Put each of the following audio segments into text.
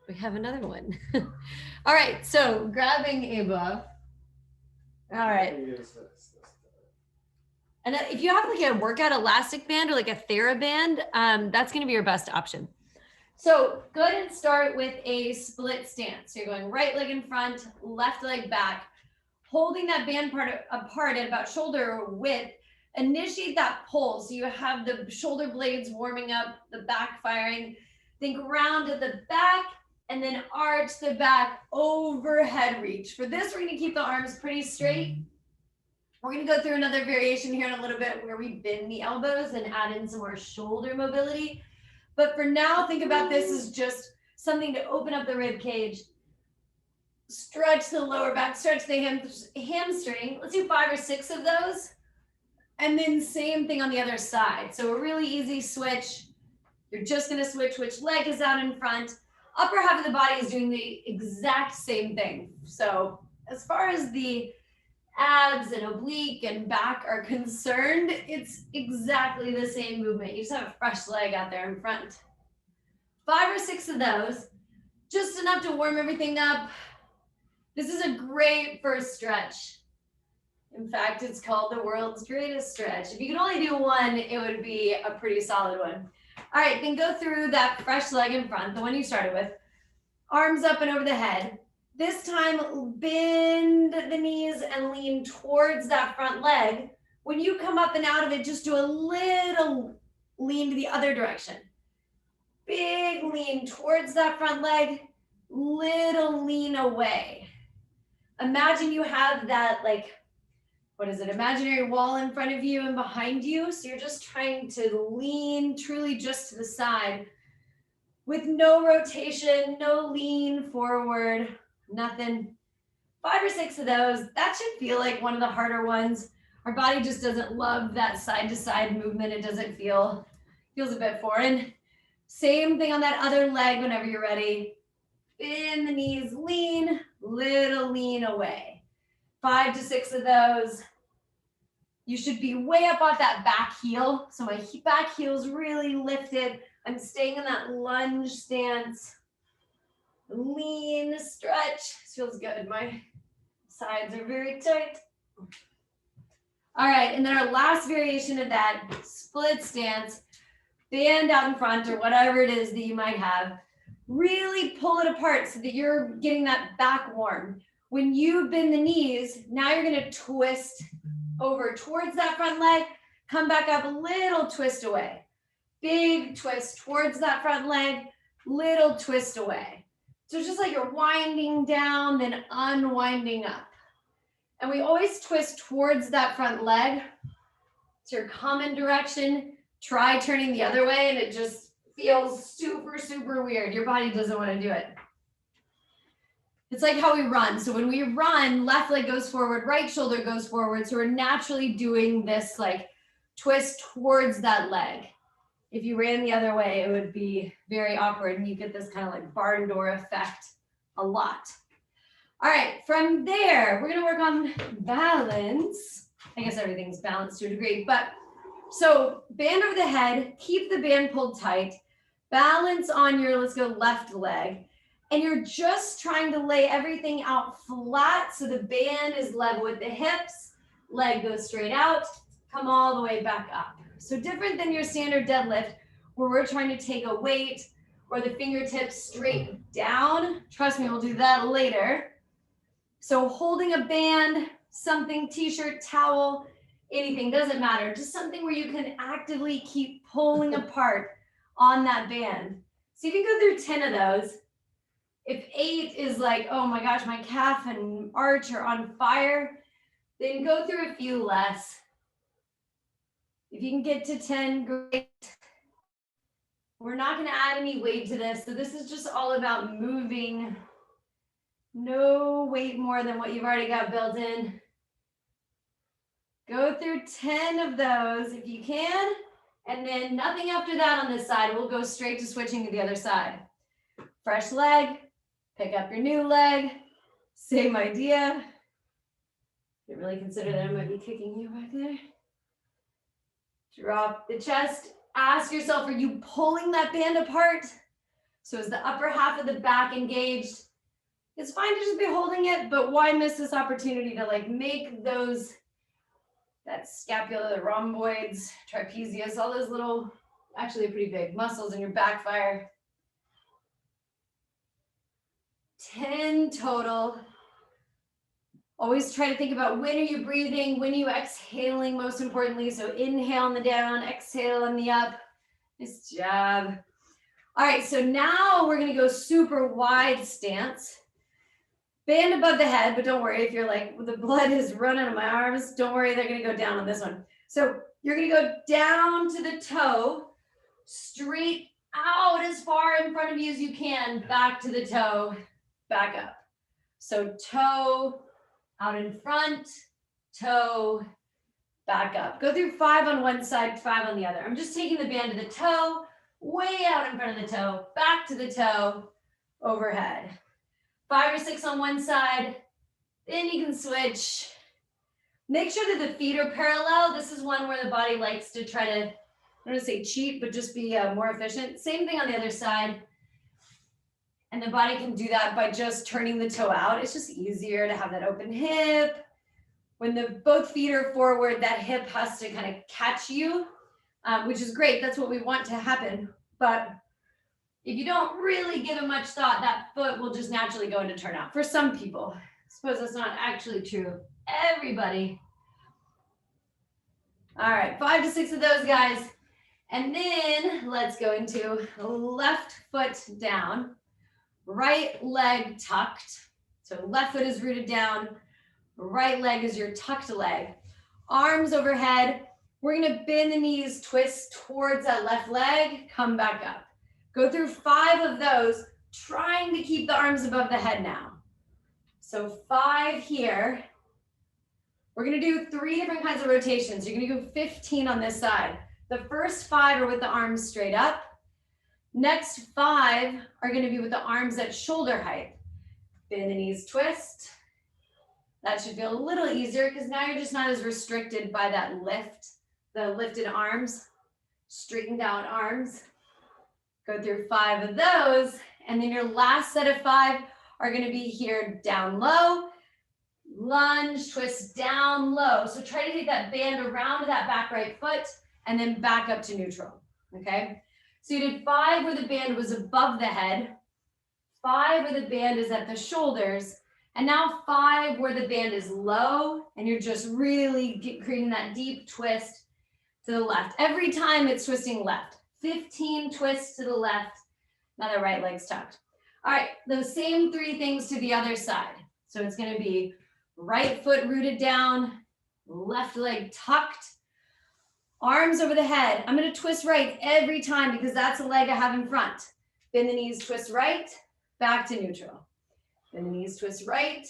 We have another one. All right, so grabbing a buff. All right. And if you have like a workout elastic band or like a TheraBand, that's going to be your best option. So go ahead and start with a split stance. So you're going right leg in front, left leg back, holding that band part apart at about shoulder width. Initiate that pull. So you have the shoulder blades warming up, the back firing. Think round at the back and then arch the back, overhead reach. For this, we're going to keep the arms pretty straight. We're going to go through another variation here in a little bit where we bend the elbows and add in some more shoulder mobility. But for now, think about this as just something to open up the rib cage, stretch the lower back, stretch the hamstring. Let's do 5 or 6 of those. And then same thing on the other side. So a really easy switch. You're just going to switch which leg is out in front. Upper half of the body is doing the exact same thing. So as far as the abs and oblique and back are concerned, it's exactly the same movement. You just have a fresh leg out there in front. 5 or 6 of those, just enough to warm everything up. This is a great first stretch. In fact, it's called the world's greatest stretch. If you could only do one, it would be a pretty solid one. All right, then go through that fresh leg in front, the one you started with. Arms up and over the head. This time, bend the knees and lean towards that front leg. When you come up and out of it, just do a little lean to the other direction. Big lean towards that front leg, little lean away. Imagine you have that, like, what is it, imaginary wall in front of you and behind you. So you're just trying to lean truly just to the side with no rotation, no lean forward. Nothing. 5 or 6 of those. That should feel like one of the harder ones. Our body just doesn't love that side to side movement. It doesn't feels a bit foreign. Same thing on that other leg whenever you're ready. Bend the knees, lean, little lean away. 5 to 6 of those. You should be way up off that back heel. So my back heel is really lifted. I'm staying in that lunge stance. Lean, stretch. This feels good. My sides are very tight. All right, and then our last variation of that split stance, band out in front or whatever it is that you might have. Really pull it apart so that you're getting that back warm. When you bend the knees, now you're going to twist over towards that front leg, come back up, a little twist away. Big twist towards that front leg, little twist away. So it's just like you're winding down, then unwinding up. And we always twist towards that front leg. It's your common direction. Try turning the other way and it just feels super, super weird. Your body doesn't want to do it. It's like how we run. So when we run, left leg goes forward, right shoulder goes forward. So we're naturally doing this like twist towards that leg. If you ran the other way, it would be very awkward and you get this kind of like barn door effect a lot. All right, from there, we're gonna work on balance. I guess everything's balanced to a degree, but so band over the head, keep the band pulled tight, balance on your, let's go left leg, and you're just trying to lay everything out flat so the band is level with the hips, leg goes straight out, come all the way back up. So different than your standard deadlift where we're trying to take a weight or the fingertips straight down. Trust me, we'll do that later. So holding a band, something, t-shirt, towel, anything, doesn't matter. Just something where you can actively keep pulling apart on that band. So you can go through 10 of those. If 8 is like, oh my gosh, my calf and arch are on fire, then go through a few less. If you can get to 10, great. We're not going to add any weight to this. So this is just all about moving. No weight more than what you've already got built in. Go through 10 of those if you can. And then nothing after that on this side. We'll go straight to switching to the other side. Fresh leg. Pick up your new leg. Same idea. You really consider that I might be kicking you back there. Drop the chest. Ask yourself, are you pulling that band apart? So is the upper half of the back engaged? It's fine to just be holding it, but why miss this opportunity to like make those, that scapula, the rhomboids, trapezius, all those little, actually pretty big muscles in your back fire. 10 total. Always try to think about when are you breathing, when are you exhaling, most importantly. So inhale on the down, exhale on the up. Nice job. All right, so now we're gonna go super wide stance. Band above the head, but don't worry if you're like, the blood is running on my arms, don't worry, they're gonna go down on this one. So you're gonna go down to the toe, straight out as far in front of you as you can, back to the toe, back up. So toe, out in front, toe, back up. Go through 5 on one side, 5 on the other. I'm just taking the band to the toe, way out in front of the toe, back to the toe, overhead. 5 or 6 on one side, then you can switch. Make sure that the feet are parallel. This is one where the body likes to try to, I don't want to say cheat, but just be more efficient. Same thing on the other side. And the body can do that by just turning the toe out. It's just easier to have that open hip. When both feet are forward, that hip has to kind of catch you, which is great. That's what we want to happen. But if you don't really give it much thought, that foot will just naturally go into turnout. For some people, I suppose that's not actually true. Everybody. All right, 5 to 6 of those guys. And then let's go into left foot down. Right leg tucked. So left foot is rooted down. Right leg is your tucked leg. Arms overhead. We're gonna bend the knees, twist towards that left leg, come back up. Go through 5 of those, trying to keep the arms above the head now. So 5 here. We're gonna do 3 different kinds of rotations. You're gonna do 15 on this side. The first 5 are with the arms straight up. Next 5 are going to be with the arms at shoulder height. Bend the knees, twist. That should feel a little easier because now you're just not as restricted by that lift, the lifted arms, straightened out arms. Go through 5 of those. And then your last set of 5 are going to be here down low, lunge, twist down low. So try to take that band around that back right foot and then back up to neutral, okay? So you did 5 where the band was above the head, 5 where the band is at the shoulders, and now 5 where the band is low and you're just really creating that deep twist to the left. Every time it's twisting left. 15 twists to the left. Now the right leg's tucked. All right, those same 3 things to the other side. So it's going to be right foot rooted down, left leg tucked, arms over the head. I'm going to twist right every time because that's the leg I have in front. Bend the knees, twist right, back to neutral. Bend the knees, twist right,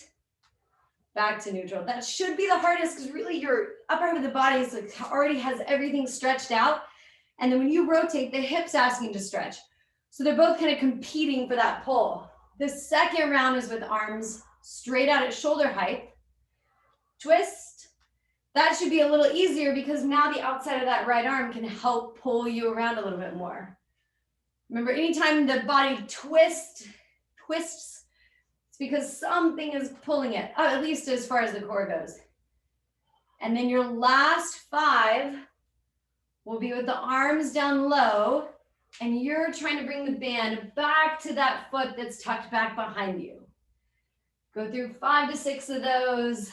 back to neutral. That should be the hardest because really your upper half of the body is like already has everything stretched out. And then when you rotate, the hips asking to stretch. So they're both kind of competing for that pull. The second round is with arms straight out at shoulder height. Twist. That should be a little easier because now the outside of that right arm can help pull you around a little bit more. Remember, anytime the body twists, it's because something is pulling it, at least as far as the core goes. And then your last 5 will be with the arms down low, and you're trying to bring the band back to that foot that's tucked back behind you. Go through 5 to 6 of those.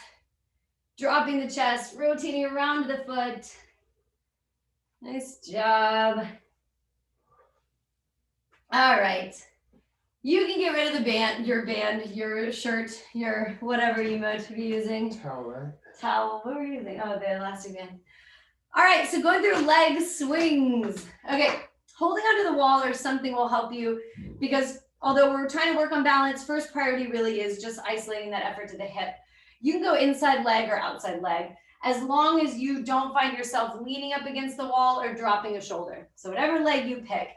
Dropping the chest, rotating around the foot. Nice job. All right. You can get rid of the band, your shirt, your whatever you might be using. Towel. What were you using? Oh, the elastic band. All right, so going through leg swings. Okay, holding onto the wall or something will help you because although we're trying to work on balance, first priority really is just isolating that effort to the hip. You can go inside leg or outside leg as long as you don't find yourself leaning up against the wall or dropping a shoulder. So whatever leg you pick,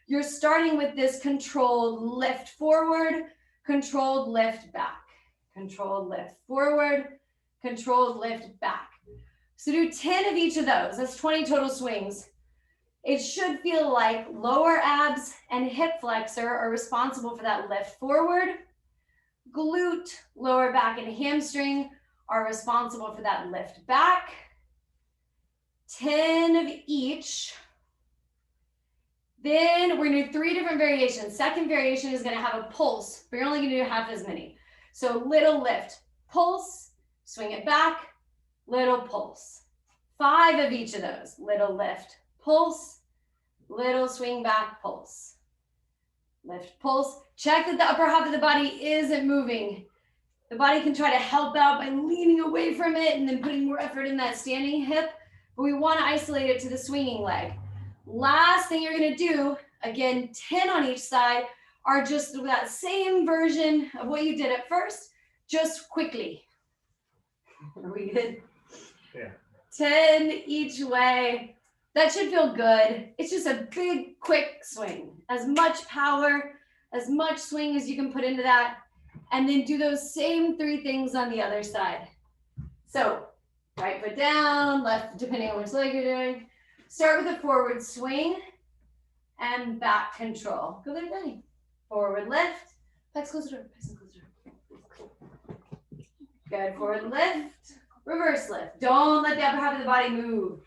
you're starting with this controlled lift forward, controlled lift back, controlled lift forward, controlled lift back. So do 10 of each of those. That's 20 total swings. it should feel like lower abs and hip flexor are responsible for that lift forward. Glute, lower back, and hamstring are responsible for that lift back. 10 of each. Then we're gonna do 3 different variations. Second variation is gonna have a pulse, but you're only gonna do half as many. So little lift, pulse, swing it back, little pulse. 5 of each of those. Little lift, pulse, little swing back, pulse. Lift, pulse. Check that the upper half of the body isn't moving. The body can try to help out by leaning away from it and then putting more effort in that standing hip, but we want to isolate it to the swinging leg. Last thing you're going to do, again, 10 on each side, are just that same version of what you did at first, just quickly. Are we good? Yeah. 10 each way. That should feel good. It's just a big, quick swing. As much power, as much swing as you can put into that. And then do those same 3 things on the other side. So right foot down, left, depending on which leg you're doing. Start with a forward swing and back control. Go there, Benny. Forward lift. Plex, close the door. Plex, close the door. Good. Forward lift. Reverse lift. Don't let the upper half of the body move.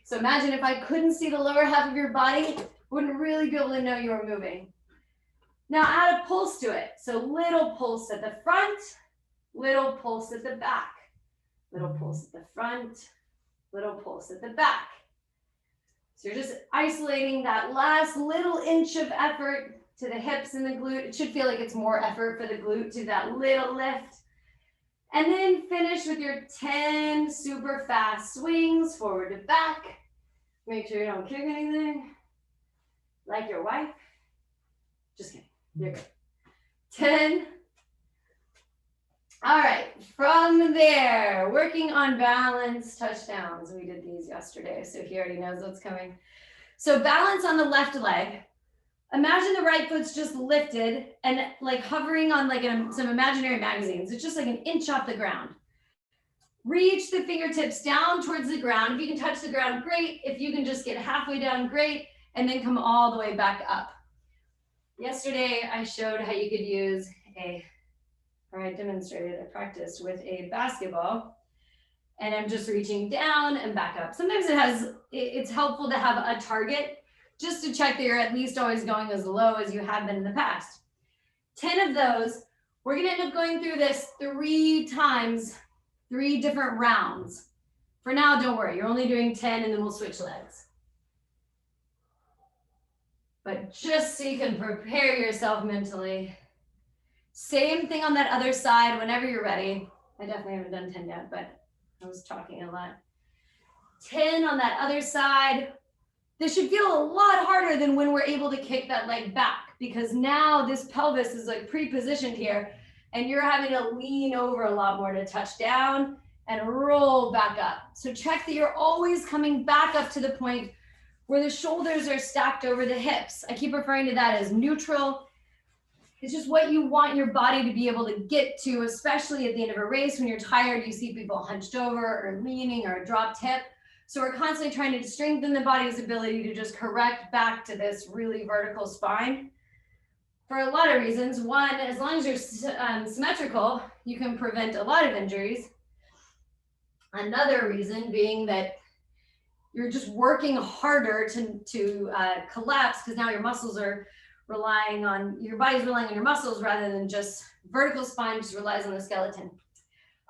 So imagine if I couldn't see the lower half of your body, wouldn't really be able to know you were moving. Now add a pulse to it. So little pulse at the front, little pulse at the back. Little pulse at the front, little pulse at the back. So you're just isolating that last little inch of effort to the hips and the glute. It should feel like it's more effort for the glute to that little lift. And then finish with your 10 super fast swings, forward to back. Make sure you don't kick anything. Like your wife. Just kidding. You're good. 10. All right, from there, working on balance touchdowns. We did these yesterday, so he already knows what's coming. So balance on the left leg. Imagine the right foot's just lifted and like hovering on like some imaginary magazines. It's just like an inch off the ground. Reach the fingertips down towards the ground. If you can touch the ground, great. If you can just get halfway down, great. And then come all the way back up. Yesterday, I showed how you could use I demonstrated, I practiced with a basketball, and I'm just reaching down and back up. Sometimes it's helpful to have a target just to check that you're at least always going as low as you have been in the past. 10 of those, we're gonna end up going through this 3 times, 3 different rounds. For now, don't worry, you're only doing 10 and then we'll switch legs. But just so you can prepare yourself mentally. Same thing on that other side whenever you're ready. I definitely haven't done 10 yet, but I was talking a lot. 10 on that other side. This should feel a lot harder than when we're able to kick that leg back, because now this pelvis is like pre-positioned here and you're having to lean over a lot more to touch down and roll back up. So check that you're always coming back up to the point where the shoulders are stacked over the hips. I keep referring to that as neutral. It's just what you want your body to be able to get to, especially at the end of a race when you're tired. You see people hunched over or leaning or a dropped hip. So we're constantly trying to strengthen the body's ability to just correct back to this really vertical spine for a lot of reasons. One, as long as you're symmetrical, you can prevent a lot of injuries. Another reason being that you're just working harder to collapse, because now your muscles are your body's relying on your muscles rather than just vertical spine just relies on the skeleton.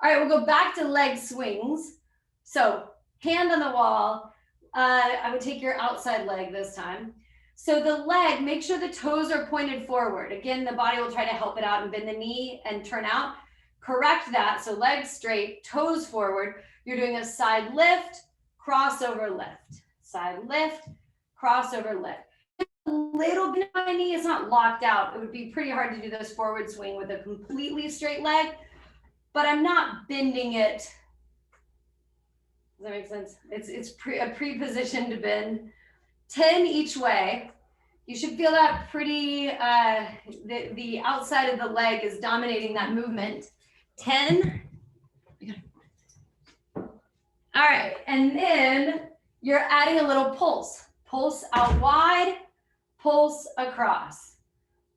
All right, we'll go back to leg swings. So hand on the wall. I would take your outside leg this time. So the leg, make sure the toes are pointed forward. Again, the body will try to help it out and bend the knee and turn out. Correct that. So legs straight, toes forward. You're doing a side lift, crossover lift. Side lift, crossover lift. A little bit of my knee is not locked out. It would be pretty hard to do this forward swing with a completely straight leg, but I'm not bending it. Does that make sense? It's a pre-positioned bend. 10 each way. You should feel that pretty, the outside of the leg is dominating that movement. 10. All right, and then you're adding a little pulse. pulse out wide, pulse across,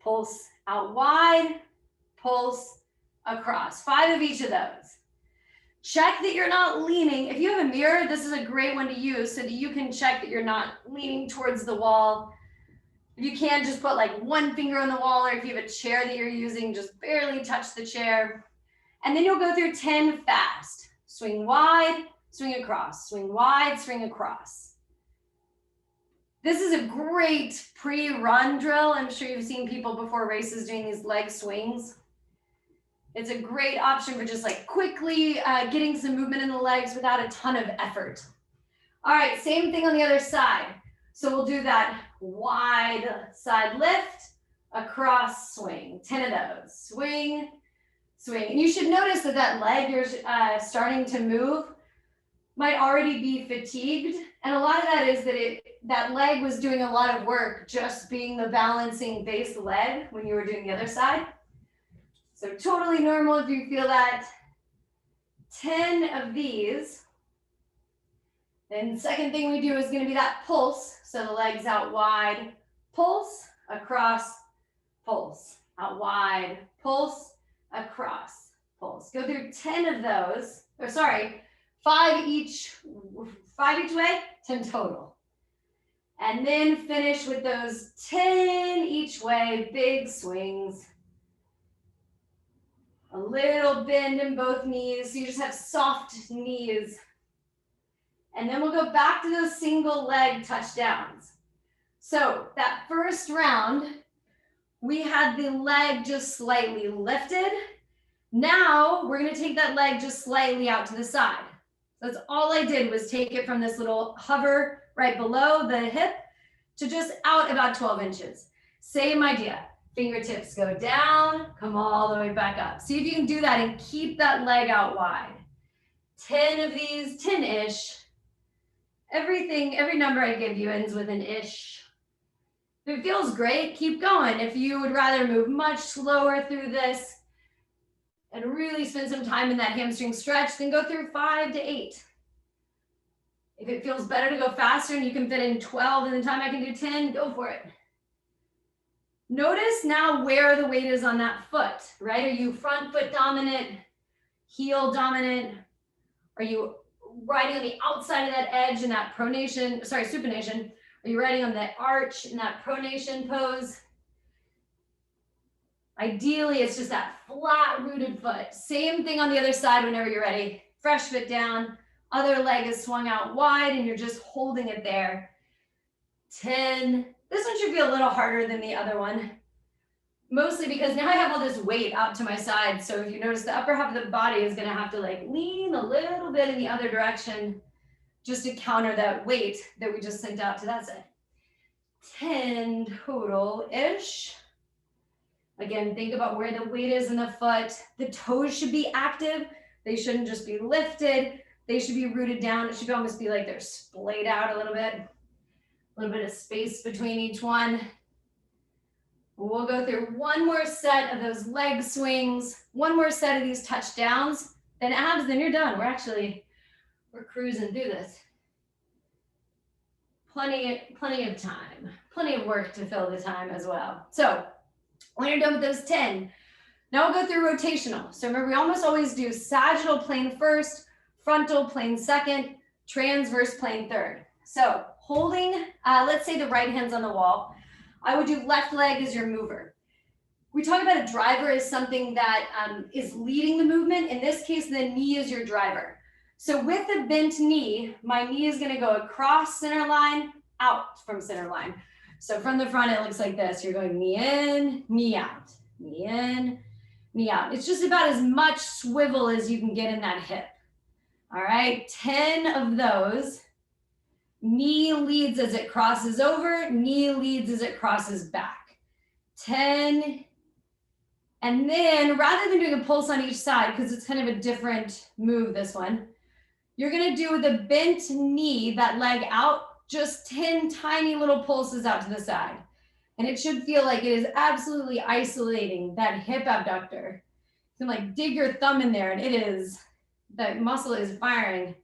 pulse out wide, pulse across. 5 of each of those. Check that you're not leaning. If you have a mirror, this is a great one to use so that you can check that you're not leaning towards the wall. If you can, just put like one finger on the wall, or if you have a chair that you're using, just barely touch the chair. And then you'll go through 10 fast. Swing wide, swing across, swing wide, swing across. This is a great pre-run drill. I'm sure you've seen people before races doing these leg swings. It's a great option for just like quickly getting some movement in the legs without a ton of effort. All right, same thing on the other side. So we'll do that wide side lift, across swing, 10 of those. Swing, swing. And you should notice that that leg you're starting to move might already be fatigued. And a lot of that is that that leg was doing a lot of work just being the balancing base leg when you were doing the other side. So totally normal if you feel that. 10 of these. Then the second thing we do is going to be that pulse. So the legs out wide, pulse, across, pulse, out wide, pulse, across, pulse. Go through 10 of those, or sorry, 5 each way, 10 total. And then finish with those 10 each way, big swings. A little bend in both knees, so you just have soft knees. And then we'll go back to those single leg touchdowns. So that first round, we had the leg just slightly lifted. Now we're gonna take that leg just slightly out to the side. That's all I did was take it from this little hover right below the hip to just out about 12 inches. Same idea. Fingertips go down, come all the way back up. See if you can do that and keep that leg out wide. 10 of these, 10-ish. Every number I give you ends with an ish. If it feels great, keep going. If you would rather move much slower through this and really spend some time in that hamstring stretch, then go through 5 to 8. If it feels better to go faster and you can fit in 12 in the time I can do 10, go for it. Notice now where the weight is on that foot, right? Are you front foot dominant, heel dominant? Are you riding on the outside of that edge in that pronation, sorry, supination? Are you riding on the arch in that pronation pose? Ideally, it's just that flat rooted foot. Same thing on the other side whenever you're ready. Fresh foot down, other leg is swung out wide and you're just holding it there. 10. This one should feel a little harder than the other one. Mostly because now I have all this weight out to my side. So if you notice, the upper half of the body is gonna have to like lean a little bit in the other direction just to counter that weight that we just sent out to that side. 10 total-ish. Again, think about where the weight is in the foot. The toes should be active. They shouldn't just be lifted. They should be rooted down. It should almost be like they're splayed out a little bit. A little bit of space between each one. We'll go through one more set of those leg swings, one more set of these touchdowns, then abs, then you're done. We're cruising through this. Plenty of time, plenty of work to fill the time as well. So when you're done with those 10, now we'll go through rotational. So remember, we almost always do sagittal plane first, frontal plane second, transverse plane third. So holding, let's say the right hand's on the wall, I would do left leg as your mover. We talk about a driver as something that is leading the movement. In this case, the knee is your driver. So with the bent knee, my knee is gonna go across center line, out from center line. So from the front, it looks like this. You're going knee in, knee out, knee in, knee out. It's just about as much swivel as you can get in that hip. All right, 10 of those. Knee leads as it crosses over, knee leads as it crosses back. 10. And then rather than doing a pulse on each side, because it's kind of a different move, this one, you're gonna do with the bent knee, that leg out, just 10 tiny little pulses out to the side. And it should feel like it is absolutely isolating that hip abductor. You can like dig your thumb in there and it is, that muscle is firing.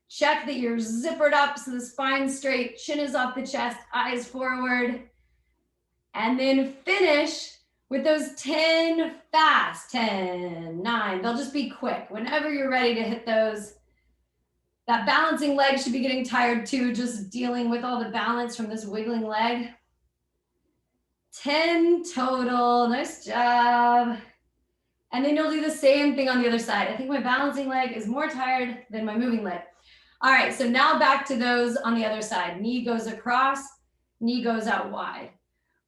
Check that you're zippered up so the spine's straight, chin is off the chest, eyes forward. And then finish with those 10 fast, 10, 9. They'll just be quick. Whenever you're ready to hit those, that balancing leg should be getting tired too, just dealing with all the balance from this wiggling leg. 10 total, nice job. And then you'll do the same thing on the other side. I think my balancing leg is more tired than my moving leg. All right, so now back to those on the other side. Knee goes across, knee goes out wide.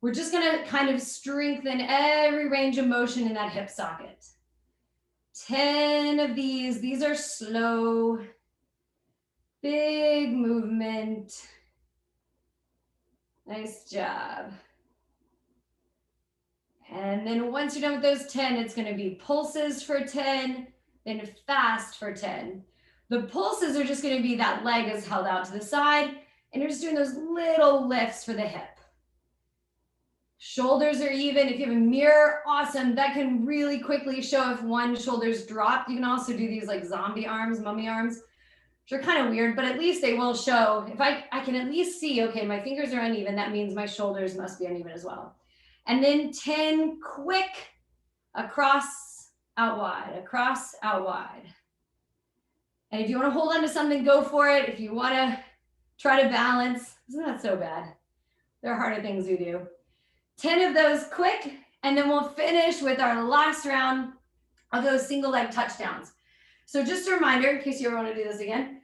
We're just gonna kind of strengthen every range of motion in that hip socket. 10 of these are slow, big movement. Nice job. And then once you're done with those 10, it's gonna be pulses for 10, then fast for 10. The pulses are just gonna be that leg is held out to the side, and you're just doing those little lifts for the hip. Shoulders are even. If you have a mirror, awesome. That can really quickly show if one shoulder's dropped. You can also do these like zombie arms, mummy arms, which are kind of weird, but at least they will show. If I can at least see, okay, my fingers are uneven, that means my shoulders must be uneven as well. And then 10 quick across, out wide, across, out wide. And if you want to hold on to something, go for it. If you want to try to balance, isn't that so bad? There are harder things we do. 10 of those quick, and then we'll finish with our last round of those single leg touchdowns. So just a reminder, in case you ever want to do this again,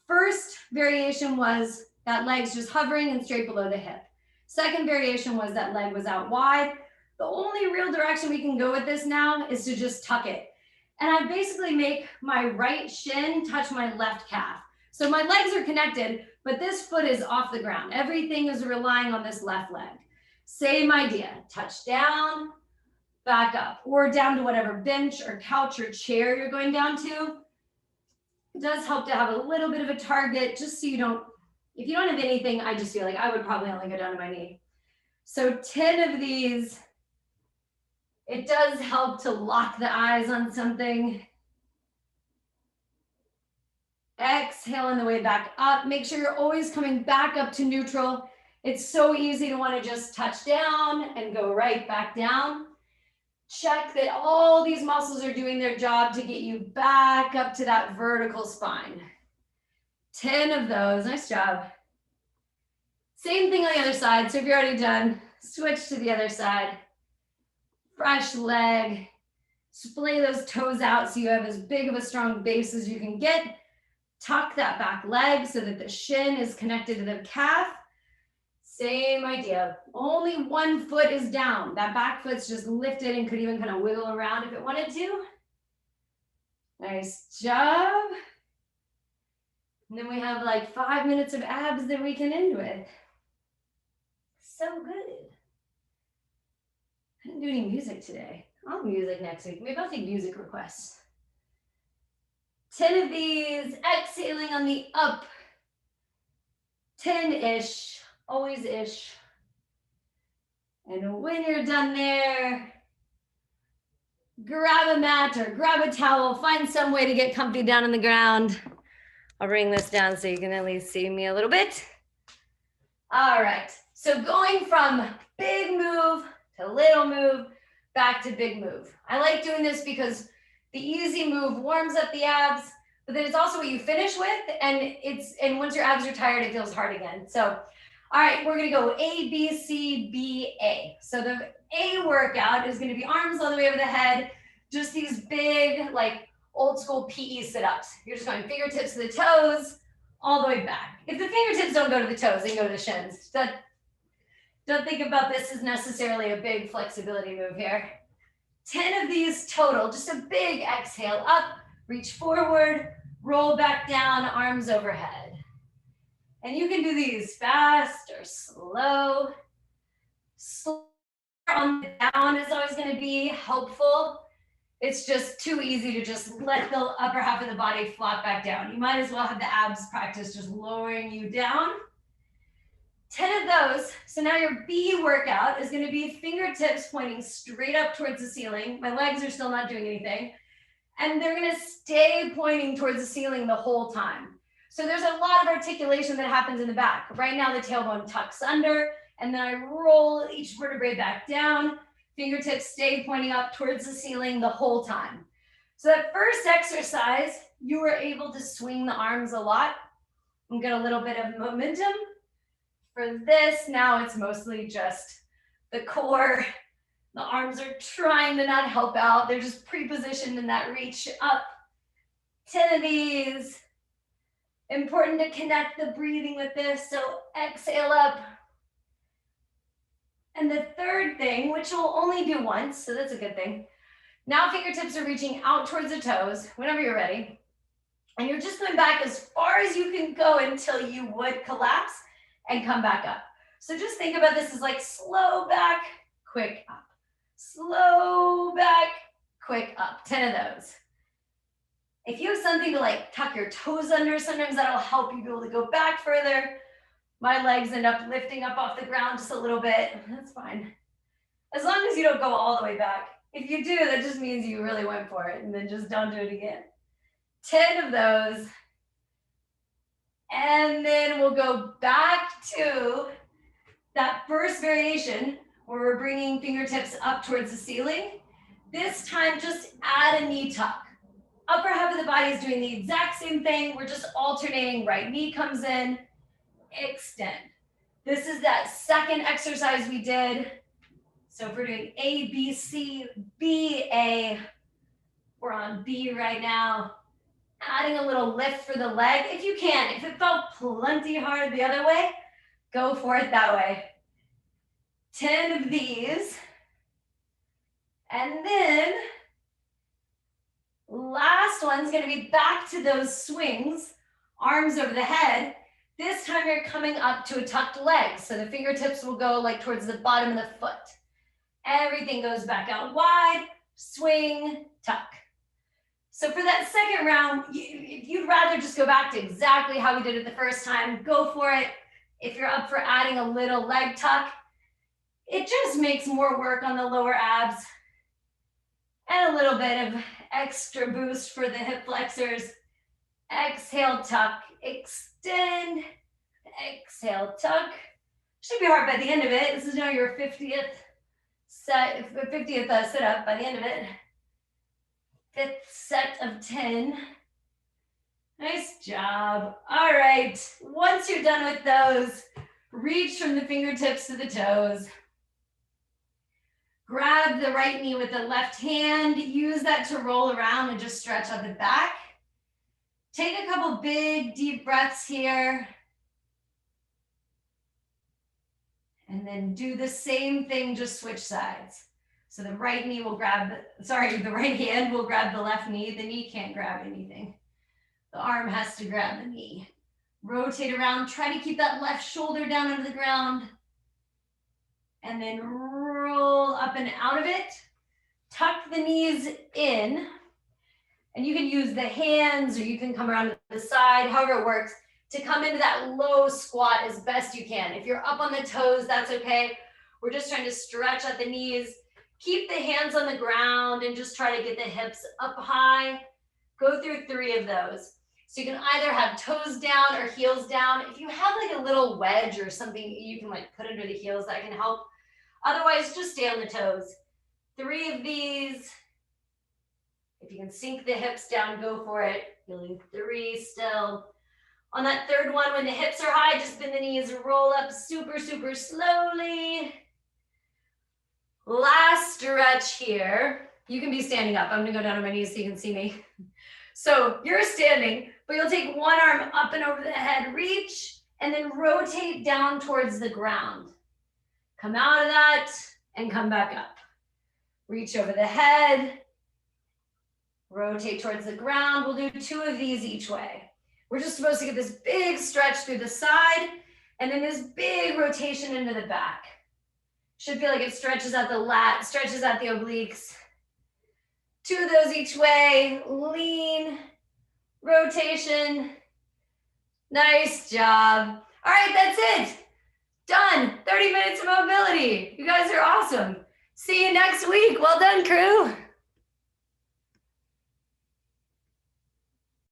first variation was that leg's just hovering and straight below the hip. Second variation was that leg was out wide. The only real direction we can go with this now is to just tuck it. And I basically make my right shin touch my left calf. So my legs are connected, but this foot is off the ground. Everything is relying on this left leg. Same idea, touch down, back up, or down to whatever bench or couch or chair you're going down to. It does help to have a little bit of a target, just so you don't, if you don't have anything, I just feel like I would probably only go down to my knee. So 10 of these, it does help to lock the eyes on something. Exhale on the way back up. Make sure you're always coming back up to neutral. It's so easy to want to just touch down and go right back down. Check that all these muscles are doing their job to get you back up to that vertical spine. 10 of those, nice job. Same thing on the other side. So if you're already done, switch to the other side. Fresh leg, splay those toes out so you have as big of a strong base as you can get. Tuck that back leg so that the shin is connected to the calf. Same idea, only one foot is down. That back foot's just lifted and could even kind of wiggle around if it wanted to. Nice job. And then we have like 5 minutes of abs that we can end with. So good. I didn't do any music today. I'll have music next week. Maybe I'll take music requests. 10 of these, exhaling on the up. 10-ish. Always ish. And when you're done there, grab a mat or grab a towel, find some way to get comfy down on the ground. I'll bring this down so you can at least see me a little bit. All right, so going from big move to little move, back to big move. I like doing this because the easy move warms up the abs, but then it's also what you finish with, and once your abs are tired, it feels hard again. So all right, we're gonna go A, B, C, B, A. So the A workout is gonna be arms all the way over the head, just these big, like old school PE sit-ups. You're just going fingertips to the toes, all the way back. If the fingertips don't go to the toes, they can go to the shins. Don't think about this as necessarily a big flexibility move here. 10 of these total, just a big exhale up, reach forward, roll back down, arms overhead. And you can do these fast or slow. Slow on the down is always going to be helpful. It's just too easy to just let the upper half of the body flop back down. You might as well have the abs practice just lowering you down. 10 of those. So now your B workout is going to be fingertips pointing straight up towards the ceiling. My legs are still not doing anything. And they're going to stay pointing towards the ceiling the whole time. So there's a lot of articulation that happens in the back. Right now, the tailbone tucks under, and then I roll each vertebrae back down. Fingertips stay pointing up towards the ceiling the whole time. So that first exercise, you were able to swing the arms a lot and get a little bit of momentum. For this, now it's mostly just the core. The arms are trying to not help out. They're just pre-positioned in that reach up. 10 of these. Important to connect the breathing with this. So exhale up. And the third thing, which we'll only do once, so that's a good thing. Now fingertips are reaching out towards the toes whenever you're ready. And you're just going back as far as you can go until you would collapse and come back up. So just think about this as like slow back, quick up. Slow back, quick up. 10 of those. If you have something to like tuck your toes under, sometimes that'll help you be able to go back further. My legs end up lifting up off the ground just a little bit. That's fine. As long as you don't go all the way back. If you do, that just means you really went for it, and then just don't do it again. 10 of those. And then we'll go back to that first variation where we're bringing fingertips up towards the ceiling. This time, just add a knee tuck. Upper half of the body is doing the exact same thing. We're just alternating. Right knee comes in, extend. This is that second exercise we did. So if we're doing A, B, C, B, A, we're on B right now. Adding a little lift for the leg if you can. If it felt plenty hard the other way, go for it that way. 10 of these. And then last one's going to be back to those swings, arms over the head. This time you're coming up to a tucked leg. So the fingertips will go like towards the bottom of the foot. Everything goes back out wide, swing, tuck. So for that second round, if you'd rather just go back to exactly how we did it the first time, go for it. If you're up for adding a little leg tuck, it just makes more work on the lower abs and a little bit of extra boost for the hip flexors. Exhale, tuck, extend, exhale, tuck. Should be hard by the end of it. This is now your 50th sit up by the end of it. 5th set of 10. Nice job. All right, once you're done with those, reach from the fingertips to the toes. Grab the right knee with the left hand. Use that to roll around and just stretch out the back. Take a couple big, deep breaths here. And then do the same thing, just switch sides. So the right knee will grab, the right hand will grab the left knee. The knee can't grab anything. The arm has to grab the knee. Rotate around, try to keep that left shoulder down under the ground. And then roll up and out of it. Tuck the knees in. And you can use the hands or you can come around to the side, however it works, to come into that low squat as best you can. If you're up on the toes, that's okay. We're just trying to stretch at the knees. Keep the hands on the ground and just try to get the hips up high. Go through 3 of those. So you can either have toes down or heels down. If you have like a little wedge or something you can like put under the heels, that can help. Otherwise, just stay on the toes. 3 of these. If you can sink the hips down, go for it. Feeling 3 still. On that third one, when the hips are high, just bend the knees, roll up super, super slowly. Last stretch here. You can be standing up. I'm gonna go down on my knees so you can see me. So you're standing, but you'll take one arm up and over the head, reach, and then rotate down towards the ground. Come out of that and come back up. Reach over the head, rotate towards the ground. We'll do 2 of these each way. We're just supposed to get this big stretch through the side and then this big rotation into the back. Should feel like it stretches out the lat, stretches out the obliques. 2 of those each way, lean, rotation. Nice job. All right, that's it. Done. 30 minutes of mobility. You guys are awesome. See you next week. Well done, crew.